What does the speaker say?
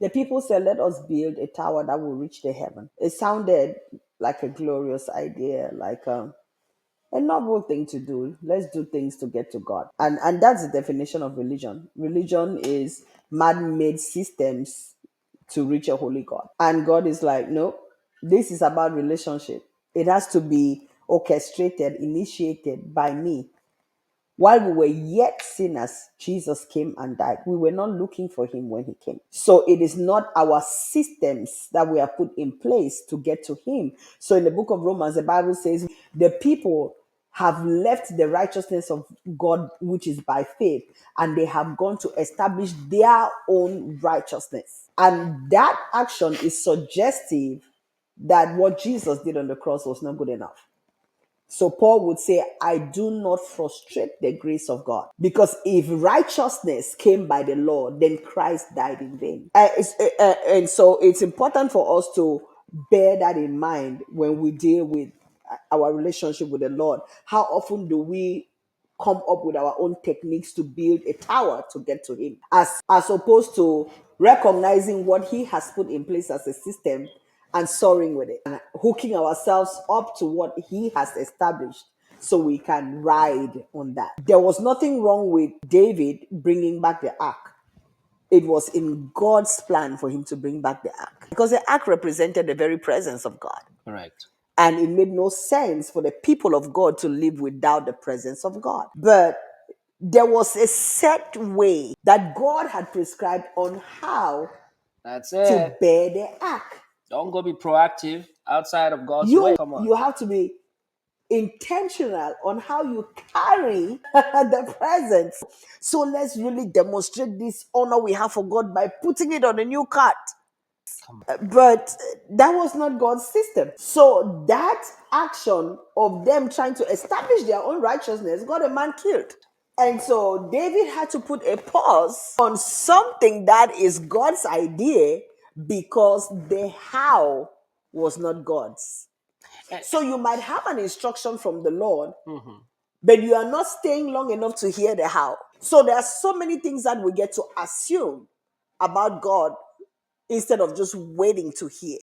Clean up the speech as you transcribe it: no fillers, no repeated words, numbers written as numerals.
The people said, let us build a tower that will reach the heaven. It sounded like a glorious idea, like a noble thing to do. Let's do things to get to God. And that's the definition of religion. Religion is man-made systems to reach a holy God. And God is like, no, this is about relationship. It has to be orchestrated, initiated by me. While we were yet sinners, Jesus came and died. We were not looking for him when he came. So it is not our systems that we have put in place to get to him. So in the book of Romans, the Bible says the people have left the righteousness of God, which is by faith, and they have gone to establish their own righteousness. And that action is suggestive that what Jesus did on the cross was not good enough. So Paul would say, I do not frustrate the grace of God. Because if righteousness came by the law, then Christ died in vain. And so it's important for us to bear that in mind when we deal with our relationship with the Lord. How often do we come up with our own techniques to build a tower to get to him, as opposed to recognizing what he has put in place as a system and soaring with it and hooking ourselves up to what he has established so we can ride on that. There was nothing wrong with David bringing back the ark. It was in God's plan for him to bring back the ark because the ark represented the very presence of God. Correct. And it made no sense for the people of God to live without the presence of God. But there was a set way that God had prescribed on how That's to it. bear the ark. Don't go be proactive outside of God's way. You Come on. you have to be intentional on how you carry the presence. So let's really demonstrate this honor we have for God by putting it on a new cart. Come But that was not God's system. So that action of them trying to establish their own righteousness got a man killed. And so David had to put a pause on something that is God's idea because the how was not God's. on. So you might have an instruction from the Lord, Mhm. but you are not staying long enough to hear the how. So there are so many things that we get to assume about God instead of just waiting to hear.